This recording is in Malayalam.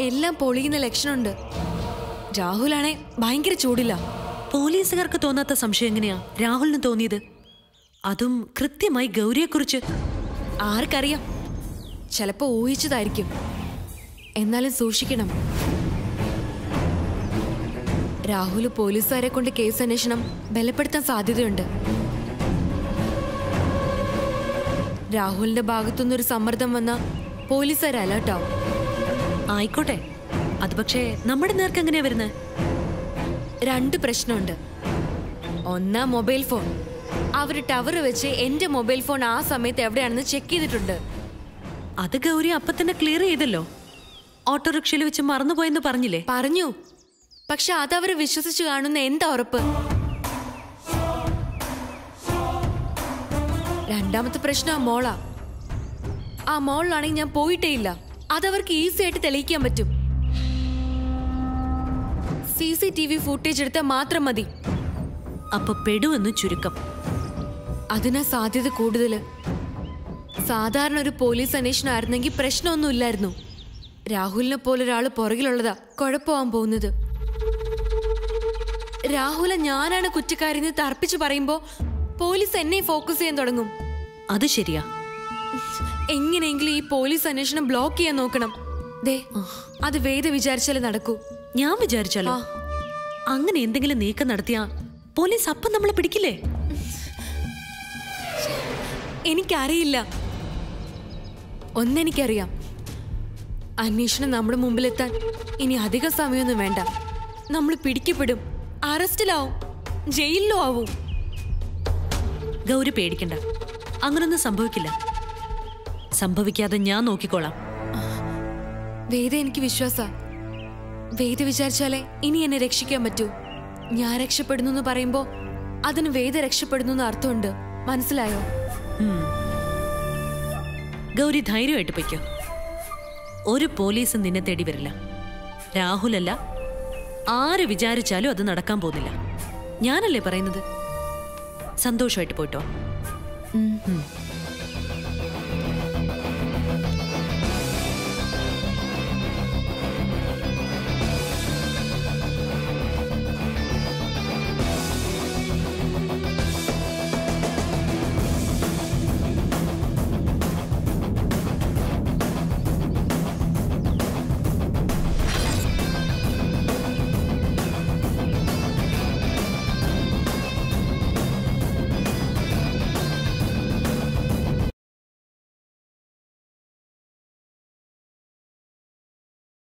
എല്ലാം പൊളിയുന്ന ലക്ഷണമുണ്ട്. രാഹുലാണെ ഭയങ്കര ചൂടില്ല. പോലീസുകാർക്ക് തോന്നാത്ത സംശയം എങ്ങനെയാ രാഹുലിന് തോന്നിയത്? അതും കൃത്യമായി ഗൗരിയെക്കുറിച്ച്. ആർക്കറിയാം, ചിലപ്പോ ഊഹിച്ചതായിരിക്കും. എന്നാലും സൂക്ഷിക്കണം. രാഹുൽ പോലീസുകാരെ കൊണ്ട് കേസ് അന്വേഷണം ബലപ്പെടുത്താൻ സാധ്യതയുണ്ട്. രാഹുലിന്റെ ഭാഗത്തുനിന്നൊരു സമ്മർദ്ദം വന്ന പോലീസുകാർ അലേർട്ടാവും. ആയിക്കോട്ടെ, അത് പക്ഷേ നമ്മുടെ നേർക്ക് എങ്ങനെയാ വരുന്നത്? 2 പ്രശ്നമുണ്ട്. ഒന്നാ മൊബൈൽ ഫോൺ. അവര് ടവർ വെച്ച് എന്റെ മൊബൈൽ ഫോൺ ആ സമയത്ത് എവിടെയാണെന്ന് ചെക്ക് ചെയ്തിട്ടുണ്ട്. അത് ഗൗരി അപ്പൊ തന്നെ ക്ലിയർ ചെയ്തല്ലോ. ഓട്ടോറിക്ഷയിൽ വെച്ച് മറന്നുപോയെന്ന് പറഞ്ഞില്ലേ? പറഞ്ഞു. പക്ഷെ അതവര് വിശ്വസിച്ചു കാണുന്ന എന്താ ഉറപ്പ്? രണ്ടാമത്തെ പ്രശ്നം ആ മോളാ. ആ മോളിലാണെങ്കിൽ ഞാൻ പോയിട്ടേ ഇല്ല. അതവർക്ക് ഈസി ആയിട്ട് തെളിയിക്കാൻ പറ്റും. CCTV ഫുട്ടേജ് എടുത്താൽ മാത്രം മതി. അപ്പൊ പെടുവെന്ന് ചുരുക്കം. അതിനാ സാധ്യത കൂടുതല്. സാധാരണ ഒരു പോലീസ് അന്വേഷണം ആയിരുന്നെങ്കിൽ പ്രശ്നമൊന്നും ഇല്ലായിരുന്നു. രാഹുലിനെ പോലൊരാള് പുറകിലുള്ളതാ കുഴപ്പമാവാൻ പോകുന്നത്. രാഹുല ഞാനാണ് കുറ്റക്കാരിന്ന് തർപ്പിച്ചു പറയുമ്പോ പോലീസ് എന്നെ ഫോക്കസ് ചെയ്യാൻ തുടങ്ങും. അത് ശരിയാ. എങ്ങനെയെങ്കിലും ഈ പോലീസ് അന്വേഷണം ബ്ലോക്ക് ചെയ്യാൻ നോക്കണം. ദേ, അത് വേദ വിചാരിച്ചാലേ നടക്കൂ. ഞാൻ വിചാരിച്ചാലോ? അങ്ങനെ എന്തെങ്കിലും നീക്കം നടത്തിയാ പോലീസ് അപ്പം നമ്മളെ പിടിക്കില്ലേ? എനിക്കറിയില്ല. ഒന്നെനിക്കറിയാം, അന്വേഷണം നമ്മുടെ മുമ്പിലെത്താൻ ഇനി അധിക സമയമൊന്നും വേണ്ട. നമ്മൾ പിടിക്കപ്പെടും, അറസ്റ്റിലാവും, ജയിലിലും ആവും. ഗൗരി പേടിക്കണ്ട, അങ്ങനൊന്നും സംഭവിക്കില്ല. സംഭവിക്കാതെ ഞാൻ നോക്കിക്കോളാം. വേദ എനിക്ക് വിശ്വാസ. വേദ വിചാരിച്ചാലേ ഇനി എന്നെ രക്ഷിക്കാൻ പറ്റൂ. ഞാൻ രക്ഷപ്പെടുന്നു എന്ന് പറയുമ്പോ അതിന് വേദ രക്ഷപ്പെടുന്നു എന്ന് അർത്ഥമുണ്ട്. മനസ്സിലായോ? ഗൗരി ധൈര്യമായിട്ട് പൊയ്ക്കോ. ഒരു പോലീസും നിന്നെ തേടി വരില്ല. രാഹുലല്ല, ആര് വിചാരിച്ചാലും അത് നടക്കാൻ പോകുന്നില്ല. ഞാനല്ലേ പറയുന്നത്. സന്തോഷമായിട്ട് പോയിട്ടോ.